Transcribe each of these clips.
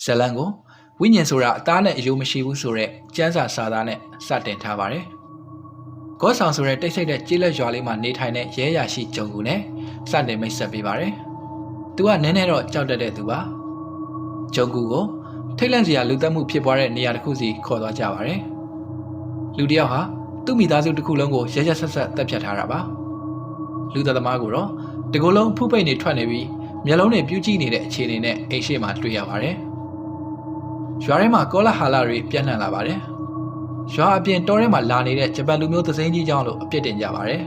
ဇလန်ကိုဝိညာဉ်ဆိုတာအသားနဲ့အယိုးမရှိဘူးဆိုတဲ့ကျမ်းစာစာသားနဲ့စတင်ထားပါတယ်။ကောဆောင်ဆိုတဲ့တိတ်ဆိတ်တဲ့ကြေးလက်ရွာလေးမှာနေထိုင်တဲ့ရဲရရှိဂျုံကူနဲ့စတင်မိတ်ဆက်ပေးပါတယ်။သူကနည်းနည်းတော့ကြောက်တတ်တဲ့သူပါ။ဂျုံကူကိုထိတ်လန့်စရာလူသက်မှုဖြစ်ပွားတဲ့နေရာတစ်ခုစီခေါ်သွားကြပါတယ်။လူတယောက်ဟာသူ့မိသားစုတစ်ခုလုံးကိုရဲရဲဆက်ဆက်တပ်ဖြတ်ထားတာပါ။လူသက်သမားကိုတော့တကူလုံးဖုတ်ပိတ်နေထွက်နေပြီးမျက်လုံးနဲ့ပြူးကြည့်နေတဲ့အခြေအနေနဲ့အိမ်ရှိမှတွေ့ရပါတယ်။ရွာထဲမှာကောလာဟာလာတွေပြန့်နှံ့လာပါတယ်။ရွာအပြင်တောထဲမှာလာနေတဲ့ဂျပန်လူမျိုးသစိမ်းကြီးကြောင့်လို့အပြစ်တင်ကြပါတယ်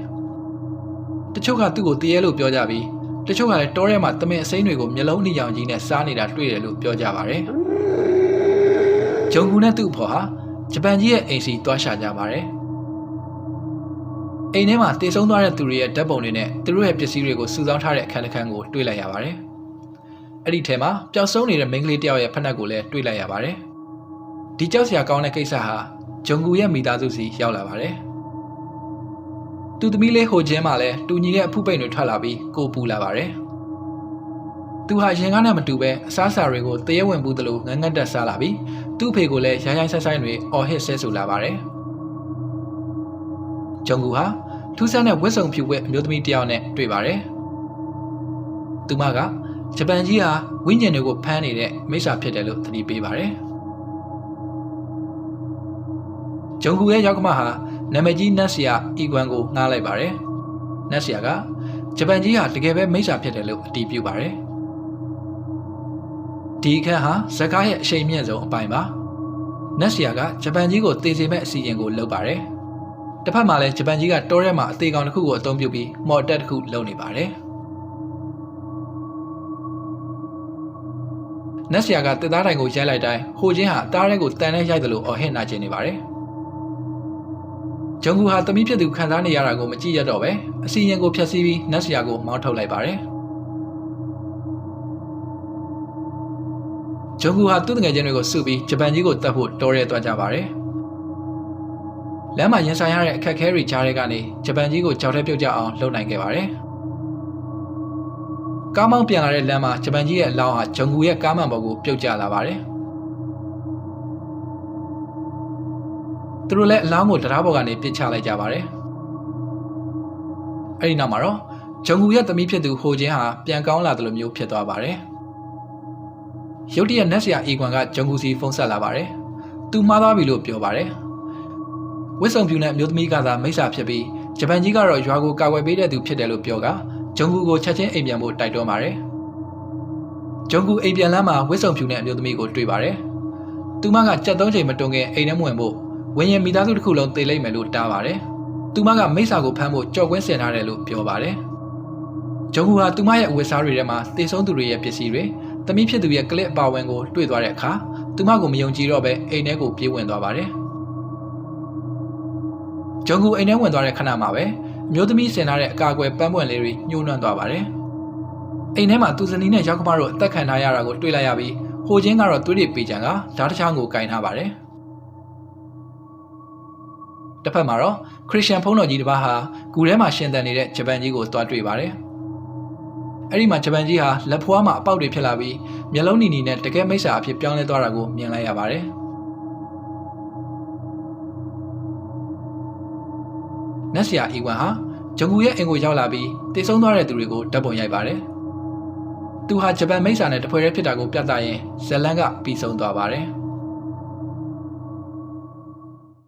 ။တချို့ကသူ့ကိုတရေလို့ပြောကြပြီးတချို့ကလည်းတောထဲမှာသမင်အစိမ်းတွေကိုမျက်လုံးနှိရောင်ကြီးနဲ့စားနေတာတွေ့တယ်လို့ပြောကြပါတယ်။ဂျုံကူနဲ့သူ့အဖေဟာဂျပန်ကြီးရဲ့အိမ်စီတွားရှာကြပါတယ်။အိမ်ထဲမှာတည်ဆုံးသွားတဲ့သူတွေရဲ့ဓာတ်ပုံတွေနဲ့သူတို့ရဲ့ပစ္စည်းတွေကိုစုဆောင်းထားတဲ့အခန်းတစ်ခန်းကိုတွေ့လိုက်ရပါတယ်။အဲ့ဒီထဲမှာပျောက်ဆုံးနေတဲ့မိန်းကလေးတယောက်ရဲ့ဖက်နှက်ကိုလည်းတွေ့လိုက်ရပါတယ်။ဒီကြောက်စရာကောင်းတဲ့ကိစ္စဟာဂျုံကူရဲ့မိသားစုစီရောက်လာပါတယ်။သူသမီးလေးဟိုချင်းမှလည်းတူညီတဲ့အဖုပိန်တွေထွက်လာပြီးကိုပူလာပါတယ်။သူဟာရင်ကားနဲ့မတူပဲအစားအစာတွေကိုတရေဝင်ပူးသလိုငန်းငတ်တက်စားလာပြီးသူ့အဖေကိုလည်းရိုင်းရိုင်းဆိုင်ဆိုင်တွေအော်ဟစ်ဆဲဆူလာပါတယ်။ဂျုံကူဟာထူးဆန်းတဲ့ဝတ်စုံဖြူဝတ်အမျိုးသမီးတယောက်နဲ့တွေ့ပါတယ်။သူမကဂျပန်ကြီးဟာဝိညာဉ်တွေကိုဖမ်းနေတဲ့မိစ္ဆာဖြစ်တယ်လို့သတိပေးပါတယ်။ဂျုံကူရဲ့ယောက်ကမဟာနာမည်ကြီးနတ်ဆရာအီကွမ်ကိုငှားလိုက်ပါတယ်။နတ်ဆရာကဂျပန်ကြီးဟာတကယ်ပဲမိစ္ဆာဖြစ်တယ်လို့အတည်ပြုပါတယ်။ဒီအခန်းဟာဇကားရဲ့အရှိန်မြင့်ဆုံးအပိုင်းပါ။နတ်ဆရာကဂျပန်ကြီးကိုသေစေမဲ့အစီအစဉ်ကိုလုပ်ပါတယ်။တစ်ဖက်မှာလည်းဂျပန်ကြီးကတောထဲမှာအသေးကောင်တစ်ခုကိုအသုံးပြုပြီးမော်တက်တစ်ခုလုပ်နေပါတယ်။နတ်ဆရာကတစ်သားတိုင်ကိုရိုက်လိုက်တိုင်းဟိုချင်းဟာတားရဲကိုတန်နဲ့ရိုက်တယ်လို့အော်ဟစ်နာကျင်နေပါတယ်။ဂျုံကူဟာသမီးဖြစ်သူခံစားနေရတာကိုမကြည့်ရတော့ပဲအစီရင်ကိုဖျက်ဆီးပြီးနတ်ဆရာကိုမောင်းထုတ်လိုက်ပါတယ်။ဂျုံကူဟာသူ့တငယ်ချင်းတွေကိုစုပြီးဂျပန်ကြီးကိုတတ်ဖို့တောရဲသွားကြပါတယ်။လမ်းမှာရင်ဆိုင်ရတဲ့အခက်အခဲတွေကြားထဲကနေဂျပန်ကြီးကိုကြောက်ထဲပြုတ်ကြအောင်လုပ်နိုင်ခဲ့ပါတယ်။ကားမောင်းပြန်လာတဲ့လမ်းမှာဂျပန်ကြီးရဲ့အလောင်းဟာဂျုံကူရဲ့ကားမှန်ပေါ်ကိုပြုတ်ကျလာပါတယ်။သူတို့လည်းအလောင်းကိုတရားပေါ်ကနေပစ်ချလိုက်ကြပါတယ်။အဲဒီနောက်မှာတော့ဂျုံကူရဲ့သမီးဖြစ်သူဟိုချင်းဟာပြန်ကောင်းလာတယ်လို့မျိုးဖြစ်သွားပါတယ်။ရုတ်တရက်နတ်ဆရာအီကွမ်ကဂျုံကူစီဖုန်းဆက်လာပါတယ်။သူမှားသွားပြီလို့ပြောပါတယ်။ဝစ်စုံပြူနဲ့မျိုးသမီးကသာမိစ္ဆာဖြစ်ပြီးဂျပန်ကြီးကတော့ရွာကိုကာကွယ်ပေးတဲ့သူဖြစ်တယ်လို့ပြောကဂျုံကူကိုချက်ချင်းအိမ်ပြန်ဖို့တိုက်တွန်းပါတယ်။ဂျုံကူအိမ်ပြန်လမ်းမှာဝစ်စုံပြူနဲ့မျိုးသမီးကိုတွေ့ပါတယ်။သူမကကြက်သုံးချိန်မတွန်ခင်အိမ်ထဲဝင်ဖို့ဝင်းရင်မိသားစုတစ်ခုလုံးတေလိမ့်မယ်လို့တားပါတယ်။သူမကမိစ္ဆာကိုဖမ်းဖို့ကြော်ကွင်းဆင်ထားတယ်လို့ပြောပါတယ်။ဂျုံကူဟာသူမရဲ့အဝတ်စားတွေထဲမှာတေဆုံးသူတွေရဲ့ပစ္စည်းတွေသမီးဖြစ်သူရဲ့ကလစ်အပါဝင်ကိုတွေ့သွားတဲ့အခါသူမကိုမယုံကြည်တော့ပဲအိမ်ထဲကိုပြေးဝင်သွားပါတယ်။ဂျုံကူအိမ်ထဲဝင်သွားတဲ့ခဏမှာပဲအမျိုးသမီးဆင်ထားတဲ့အကာအကွယ်ပန်းပွင့်လေးတွေညှိုးနှွမ်းသွားပါတယ်။အိမ်ထဲမှာသူဇနီးနဲ့ယောက်ကမတို့အသက်ခံထားရတာကိုတွေ့လိုက်ရပြီးဟိုချင်းကတော့သွေးတွေပေကြံကဓာတ်တစ်ချောင်းကိုကင်ထားပါတယ်။တစ်ဖက်မှာတော့ခရစ်ယာန်ဘုန်းတော်ကြီးတစ်ပါးဟာဂူထဲမှာရှင်သန်နေတဲ့ဂျပန်ကြီးကိုသွားတွေ့ပါတယ်။အဲ့ဒီမှာဂျပန်ကြီးဟာလက်ဖွားမှာအပေါက်တွေဖြစ်လာပြီးမျက်လုံးနီနီနဲ့တကယ်မိစ္ဆာအဖြစ်ပြောင်းလဲသွားတာကိုမြင်လိုက်ရပါတယ်။နတ်ဆရာအီကွမ်ဟာဂျုံကူရဲ့အိမ်ကိုရောက်လာပြီးတေဆုံးသွားတဲ့သူတွေကိုဓာတ်ပုံရိုက်ပါတယ်။သူဟာဂျပန်မိစ္ဆာနဲ့တဖွဲတည်းဖြစ်တာကိုပြသရင်ဇလန်ကပြီးဆုံးသွားပါတယ်။